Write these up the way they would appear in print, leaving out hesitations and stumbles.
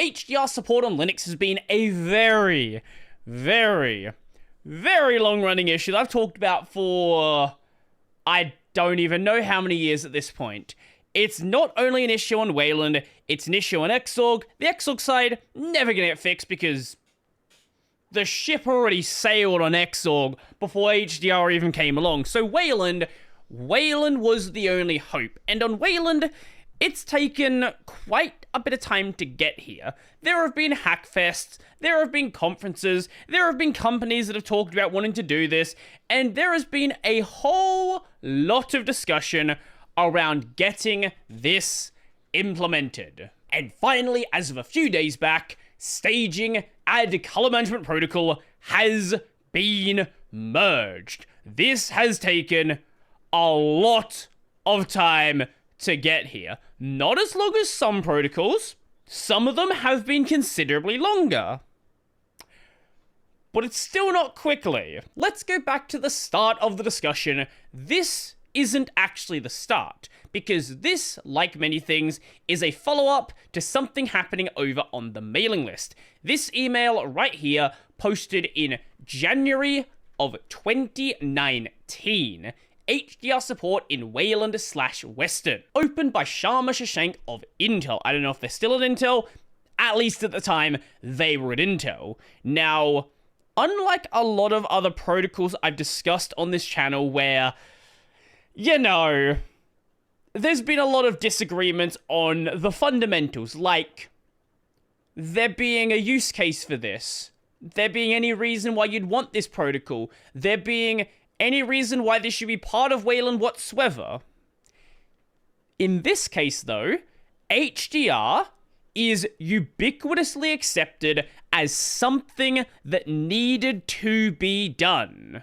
HDR support on Linux has been a very, very, very long-running issue that I've talked about for I don't even know how many years at this point. It's not only an issue on Wayland, it's an issue on Xorg. The Xorg side, never gonna get fixed because the ship already sailed on Xorg before HDR even came along. So Wayland was the only hope. And on Wayland, it's taken quite a bit of time to get here. There have been hackfests, there have been conferences, there have been companies that have talked about wanting to do this, and there has been a whole lot of discussion around getting this implemented. And finally, as of a few days back, staging and color management protocol has been merged. This has taken a lot of time to get here. Not as long as some protocols. Some of them have been considerably longer. But it's still not quickly. Let's go back to the start of the discussion. This isn't actually the start, because this, like many things, is a follow-up to something happening over on the mailing list. This email right here, posted in January of 2019. HDR support in Wayland/Western, opened by Sharma Shashank of Intel. I don't know if they're still at Intel. At least at the time, they were at Intel. Now, unlike a lot of other protocols I've discussed on this channel where, you know, there's been a lot of disagreements on the fundamentals, like there being a use case for this, there being any reason why you'd want this protocol, there being any reason why this should be part of Wayland whatsoever. In this case, though, HDR is ubiquitously accepted as something that needed to be done.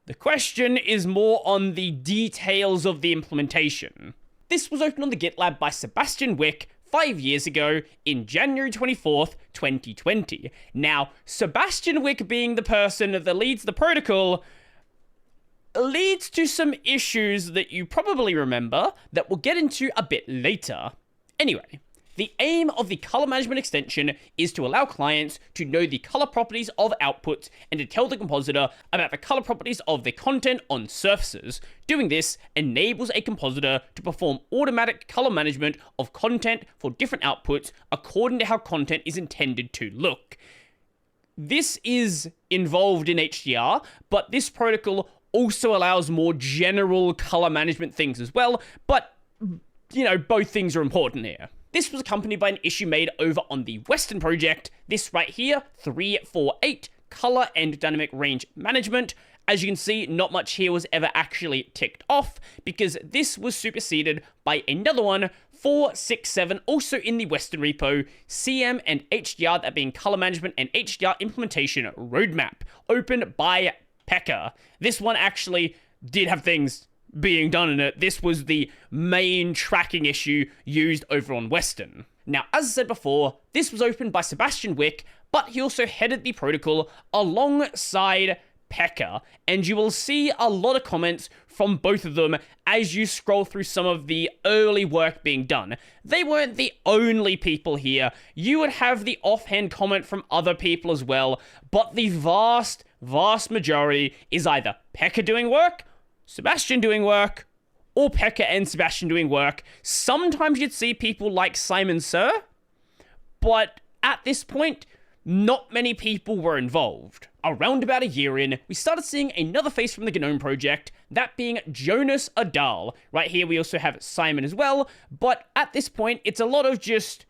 The question is more on the details of the implementation. This was opened on the GitLab by Sebastian Wick 5 years ago in January 24th, 2020. Now, Sebastian Wick being the person that leads the protocol leads to some issues that you probably remember that we'll get into a bit later. Anyway, the aim of the color management extension is to allow clients to know the color properties of outputs and to tell the compositor about the color properties of their content on surfaces. Doing this enables a compositor to perform automatic color management of content for different outputs according to how content is intended to look. This is involved in HDR, but this protocol also allows more general color management things as well, but, you know, both things are important here. This was accompanied by an issue made over on the Western project. This right here, 348, Color and Dynamic Range Management. As you can see, not much here was ever actually ticked off, because this was superseded by another one, 467, also in the Western repo, CM and HDR, that being Color Management and HDR Implementation Roadmap, opened by Pekka. This one actually did have things being done in it. This was the main tracking issue used over on Western. Now, as I said before, this was opened by Sebastian Wick, but he also headed the protocol alongside Pekka, and you will see a lot of comments from both of them as you scroll through some of the early work being done. They weren't the only people here. You would have the offhand comment from other people as well, but the vast majority is either Pekka doing work, Sebastian doing work, or Pekka and Sebastian doing work. Sometimes you'd see people like Simon Sir, but at this point, not many people were involved. Around about a year in, we started seeing another face from the GNOME project, that being Jonas Adal. Right here we also have Simon as well, but at this point, it's a lot of just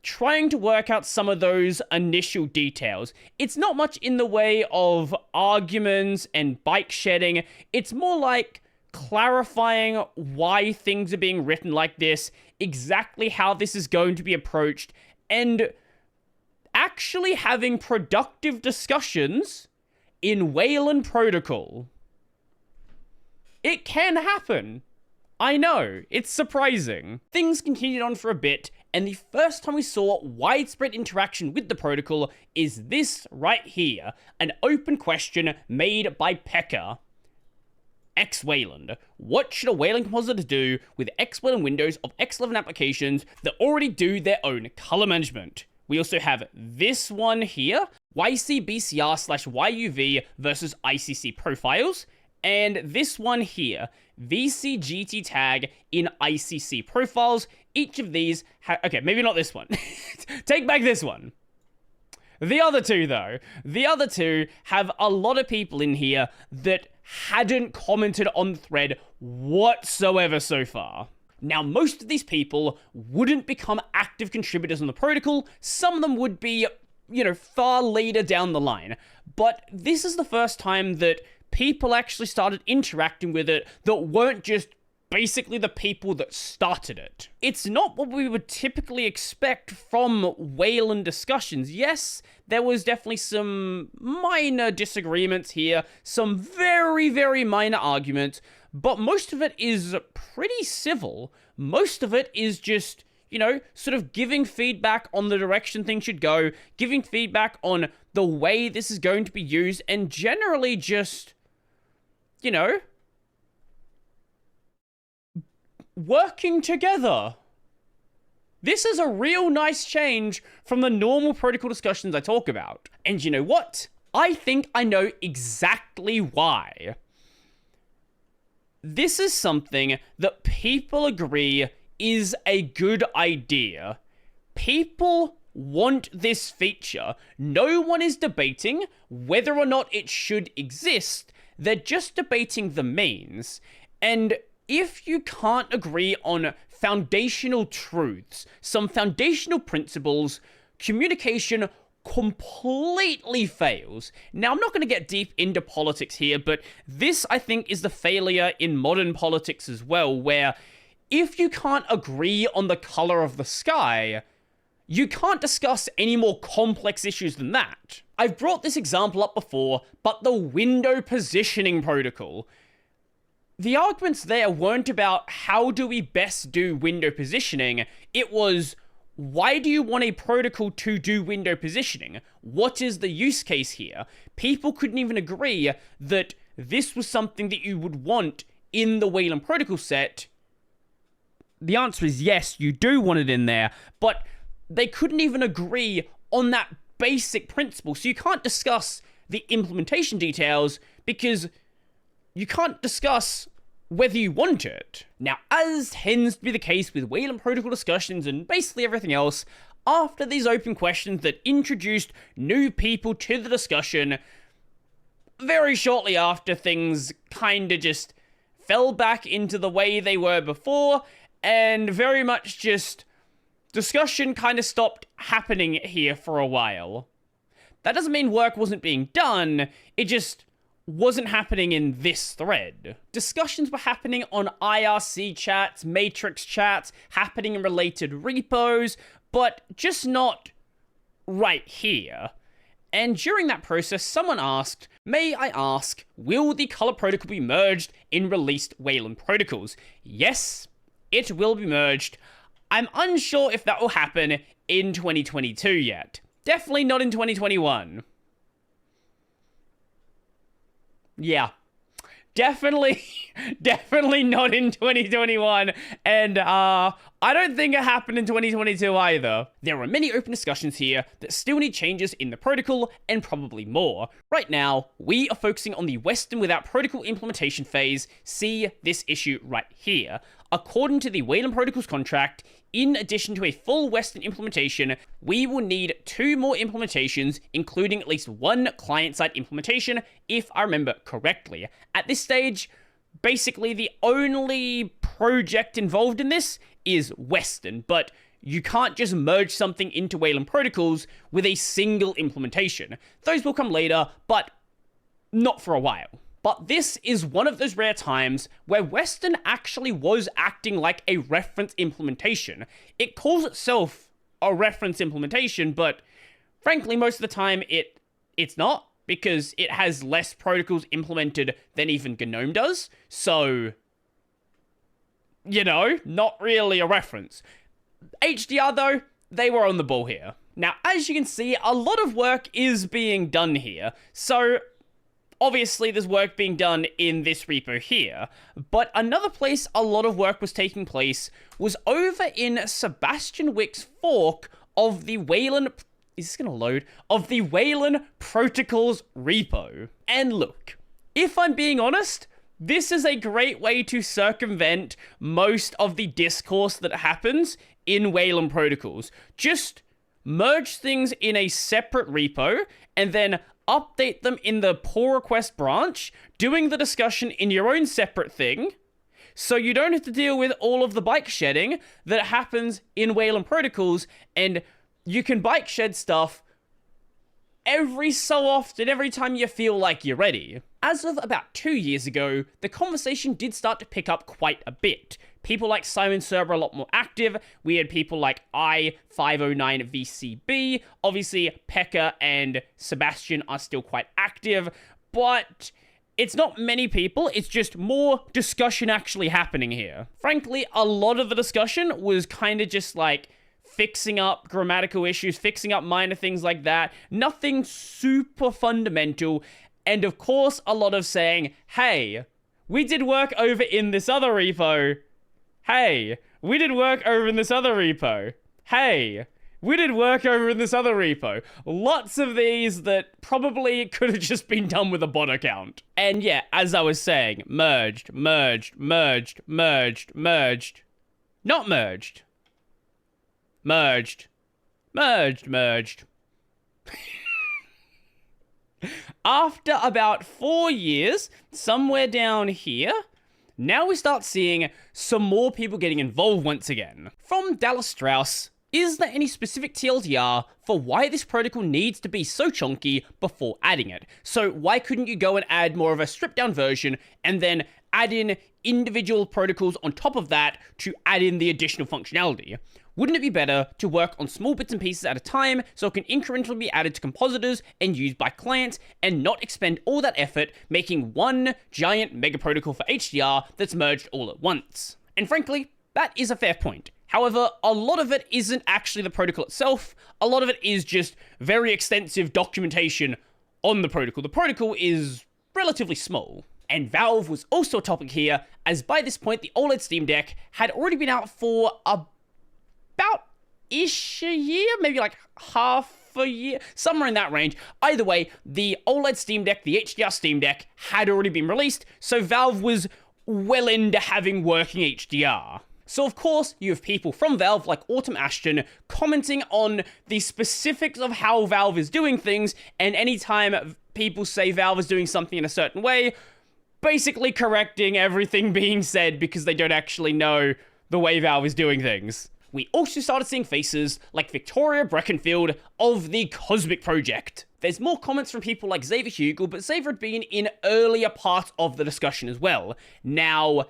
trying to work out some of those initial details. It's not much in the way of arguments and bike shedding. It's more like clarifying why things are being written like this, exactly how this is going to be approached, and actually having productive discussions in Wayland protocol. It can happen. I know, it's surprising. Things continued on for a bit, and the first time we saw widespread interaction with the protocol is this right here, an open question made by Pekka. X Wayland. What should a Wayland compositor do with X Wayland windows of X11 applications that already do their own color management? We also have this one here, YCBCR/YUV versus ICC profiles, and this one here, VCGT tag in ICC profiles. Each of these okay, maybe not this one. Take back this one. The other two, though, the other two have a lot of people in here that hadn't commented on the thread whatsoever so far. Now, most of these people wouldn't become active contributors on the protocol. Some of them would be, far later down the line. But this is the first time that people actually started interacting with it that weren't just basically the people that started it. It's not what we would typically expect from Wayland discussions. Yes, there was definitely some minor disagreements here, some very, very minor arguments, but most of it is pretty civil. Most of it is just, sort of giving feedback on the direction things should go, giving feedback on the way this is going to be used, and generally just, working together. This is a real nice change from the normal protocol discussions I talk about. And you know what? I think I know exactly why. This is something that people agree is a good idea. People want this feature. No one is debating whether or not it should exist. They're just debating the means. And if you can't agree on foundational truths, some foundational principles, communication completely fails. Now, I'm not going to get deep into politics here, but this, I think, is the failure in modern politics as well, where if you can't agree on the color of the sky, you can't discuss any more complex issues than that. I've brought this example up before, but the window positioning protocol. The arguments there weren't about how do we best do window positioning. It was, why do you want a protocol to do window positioning? What is the use case here? People couldn't even agree that this was something that you would want in the Wayland protocol set. The answer is yes, you do want it in there, but they couldn't even agree on that basic principle. So you can't discuss the implementation details because you can't discuss whether you want it. Now, as tends to be the case with Wayland protocol discussions and basically everything else, after these open questions that introduced new people to the discussion, very shortly after, things kinda just fell back into the way they were before, and very much just discussion kinda stopped happening here for a while. That doesn't mean work wasn't being done, it just wasn't happening in this thread. Discussions were happening on IRC chats, matrix chats, happening in related repos, but just not right here. And during that process, someone asked, may I ask, will the color protocol be merged in released Wayland protocols? Yes, it will be merged. I'm unsure if that will happen in 2022 yet. Definitely not in 2021. Yeah, definitely not in 2021, and I don't think it happened in 2022 either. There are many open discussions here that still need changes in the protocol, and probably more. Right now, we are focusing on the Western without protocol implementation phase. See this issue right here. According to the Wayland Protocols contract, in addition to a full Western implementation, we will need 2 more implementations, including at least 1 client-side implementation, if I remember correctly. At this stage, basically the only project involved in this is Western, but you can't just merge something into Wayland Protocols with a single implementation. Those will come later, but not for a while. But this is one of those rare times where Western actually was acting like a reference implementation. It calls itself a reference implementation, but frankly, most of the time it's not, because it has less protocols implemented than even GNOME does. So, not really a reference. HDR, though, they were on the ball here. Now, as you can see, a lot of work is being done here. So, Obviously, there's work being done in this repo here, but another place a lot of work was taking place was over in Sebastian Wick's fork of the Wayland... Is this gonna load? Of the Wayland Protocols repo. And look, if I'm being honest, this is a great way to circumvent most of the discourse that happens in Wayland Protocols. Just merge things in a separate repo and then update them in the pull request branch, doing the discussion in your own separate thing, so you don't have to deal with all of the bike shedding that happens in Wayland Protocols, and you can bike shed stuff every so often, every time you feel like you're ready. As of about 2 years ago, the conversation did start to pick up quite a bit. People like Simon Serber are a lot more active. We had people like I509VCB. Obviously, Pekka and Sebastian are still quite active, but it's not many people. It's just more discussion actually happening here. Frankly, a lot of the discussion was kind of just like fixing up grammatical issues, fixing up minor things like that. Nothing super fundamental. And of course, a lot of saying, hey, we did work over in this other repo. Hey, we did work over in this other repo. Hey, we did work over in this other repo. Lots of these that probably could have just been done with a bot account. And yeah, as I was saying, merged, merged, merged, merged, merged. Not merged. Merged. Merged, merged. After about 4 years, somewhere down here, now we start seeing some more people getting involved once again. From Dallas Strauss, is there any specific TLDR for why this protocol needs to be so chunky before adding it? So why couldn't you go and add more of a stripped down version and then add in individual protocols on top of that to add in the additional functionality? Wouldn't it be better to work on small bits and pieces at a time so it can incrementally be added to compositors and used by clients and not expend all that effort making one giant mega protocol for HDR that's merged all at once? And frankly, that is a fair point. However, a lot of it isn't actually the protocol itself. A lot of it is just very extensive documentation on the protocol. The protocol is relatively small. And Valve was also a topic here, as by this point, the OLED Steam Deck had already been out for about-ish a year, maybe like half a year, somewhere in that range. Either way, the OLED Steam Deck, the HDR Steam Deck, had already been released, so Valve was well into having working HDR. So of course, you have people from Valve like Autumn Ashton commenting on the specifics of how Valve is doing things, and anytime people say Valve is doing something in a certain way, basically correcting everything being said because they don't actually know the way Valve is doing things. We also started seeing faces like Victoria Breckenfield of the Cosmic Project. There's more comments from people like Xavier Hugel, but Xavier had been in earlier parts of the discussion as well. Now,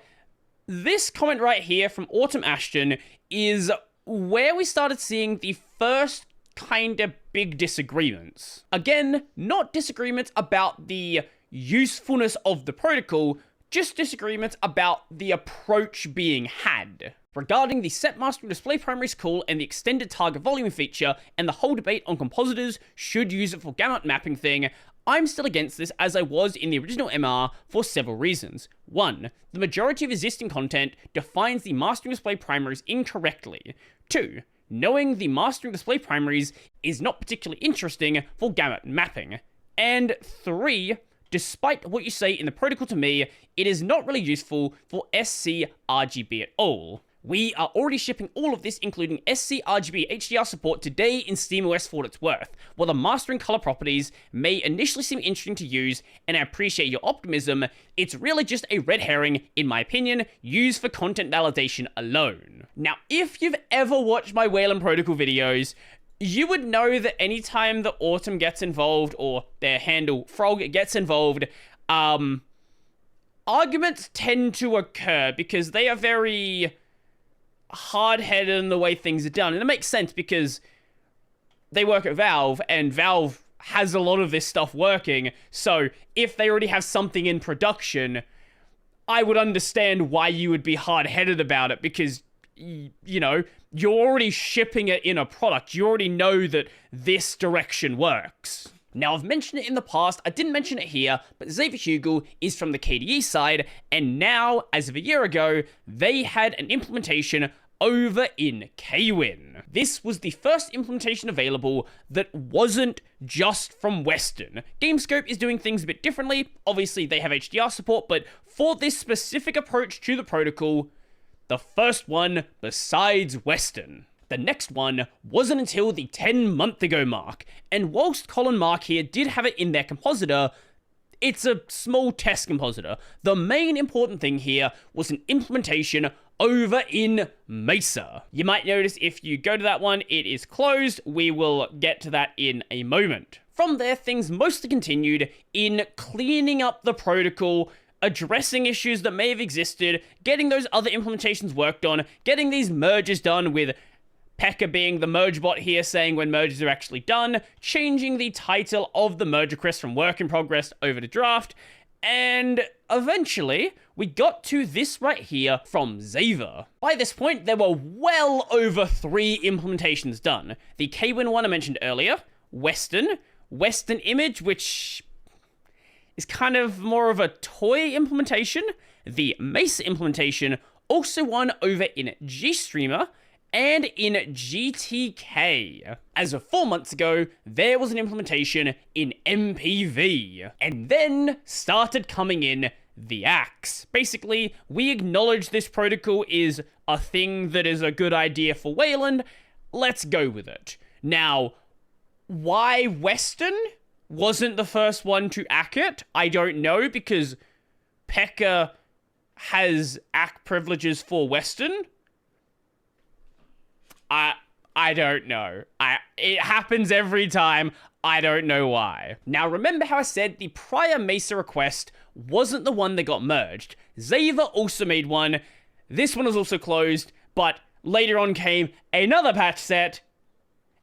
this comment right here from Autumn Ashton is where we started seeing the first kind of big disagreements. Again, not disagreements about the usefulness of the protocol, just disagreements about the approach being had. Regarding the set mastering display primaries call and the extended target volume feature, and the whole debate on compositors should use it for gamma mapping thing, I'm still against this as I was in the original MR for several reasons. 1. The majority of existing content defines the mastering display primaries incorrectly. 2. Knowing the mastering display primaries is not particularly interesting for gamma mapping. And 3. Despite what you say in the protocol to me, it is not really useful for SC RGB at all. We are already shipping all of this, including SC RGB HDR support today in SteamOS for what it's worth. While the mastering color properties may initially seem interesting to use, and I appreciate your optimism, it's really just a red herring, in my opinion, used for content validation alone. Now, if you've ever watched my Wayland Protocol videos, you would know that anytime the Autumn gets involved, or their handle Frog gets involved, arguments tend to occur because they are very hard-headed in the way things are done. And it makes sense because they work at Valve, and Valve has a lot of this stuff working. So if they already have something in production, I would understand why you would be hard-headed about it because, you know, you're already shipping it in a product. You already know that this direction works. Now, I've mentioned it in the past, I didn't mention it here, but Xavier Hugel is from the KDE side, and now, as of a year ago, they had an implementation over in Kwin. This was the first implementation available that wasn't just from Western. Gamescope is doing things a bit differently. Obviously, they have HDR support, but for this specific approach to the protocol, the first one besides Western. The next one wasn't until the 10-month ago mark, and whilst Colin Mark here did have it in their compositor, it's a small test compositor. The main important thing here was an implementation over in Mesa. You might notice if you go to that one, it is closed. We will get to that in a moment. From there, things mostly continued in cleaning up the protocol, addressing issues that may have existed, getting those other implementations worked on, getting these merges done with Pekka being the merge bot here saying when merges are actually done, changing the title of the merge request from work in progress over to draft, and eventually we got to this right here from Xavier. By this point, there were well over 3 implementations done. The Kwin one I mentioned earlier, Western Image, which is kind of more of a toy implementation, the Mesa implementation, also one over in GStreamer, and in GTK. As of 4 months ago, there was an implementation in MPV, and then started coming in the axe. Basically, we acknowledge this protocol is a thing that is a good idea for Wayland, let's go with it. Now, why Western wasn't the first one to ack it, I don't know, because Pekka has ack privileges for Western. I don't know. It happens every time. I don't know why. Now, remember how I said the prior Mesa request wasn't the one that got merged? Xavier also made one. This one was also closed, but later on came another patch set,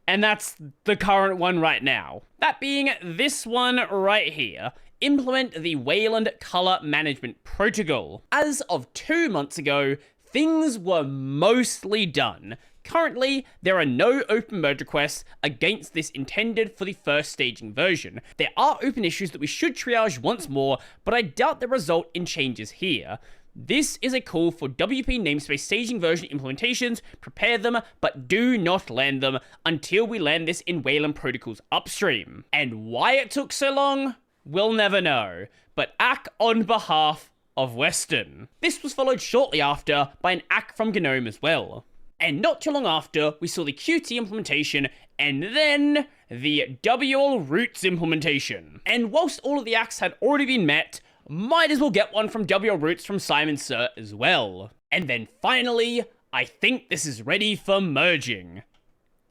and that's the current one right now. That being this one right here. Implement the Wayland Color Management Protocol. As of 2 months ago, things were mostly done. Currently, there are no open merge requests against this intended for the first staging version. There are open issues that we should triage once more, but I doubt they result in changes here. This is a call for WP namespace staging version implementations. Prepare them, but do not land them until we land this in Wayland protocols upstream. And why it took so long, we'll never know. But ack on behalf of Western. This was followed shortly after by an ack from GNOME as well. And not too long after, we saw the Qt implementation, and then the WL Roots implementation. And whilst all of the acts had already been met, might as well get one from WL Roots from Simon Sir as well. And then finally, I think this is ready for merging.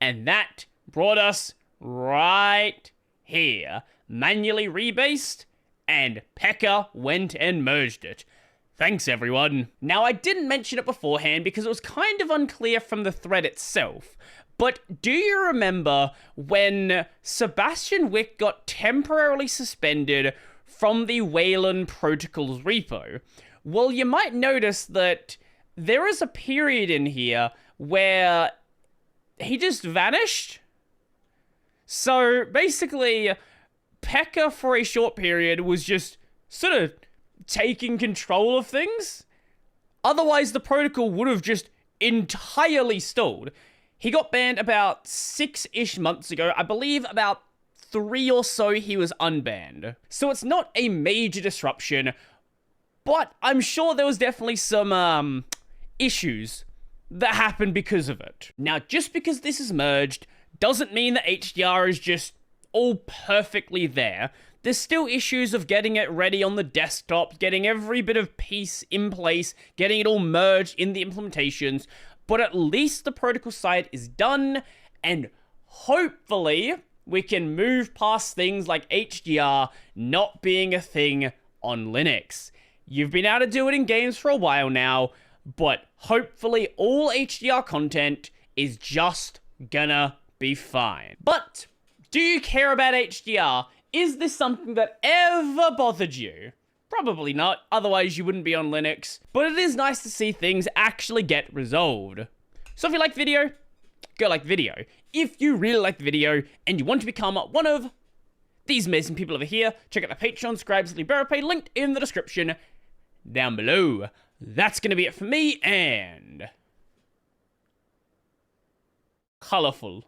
And that brought us right here. Manually rebased, and Pekka went and merged it. Thanks, everyone. Now, I didn't mention it beforehand because it was kind of unclear from the thread itself, but do you remember when Sebastian Wick got temporarily suspended from the Wayland Protocols repo? Well, you might notice that there is a period in here where he just vanished. So, basically, Pekka for a short period was just sort of taking control of things. Otherwise, the protocol would have just entirely stalled. He got banned about 6-ish months ago. I believe about 3 or so he was unbanned. So it's not a major disruption, but I'm sure there was definitely some issues that happened because of it. Now, just because this is merged doesn't mean that HDR is just all perfectly there. There's still issues of getting it ready on the desktop, getting every bit of piece in place, getting it all merged in the implementations, but at least the protocol side is done, and hopefully we can move past things like HDR not being a thing on Linux. You've been able to do it in games for a while now, but hopefully all HDR content is just gonna be fine. But do you care about HDR? Is this something that ever bothered you? Probably not, otherwise you wouldn't be on Linux. But it is nice to see things actually get resolved. So if you like the video, go like the video. If you really like the video and you want to become one of these amazing people over here. Check out the Patreon, Scribes, Liberapay, linked in the description down below. That's going to be it for me, and... colorful.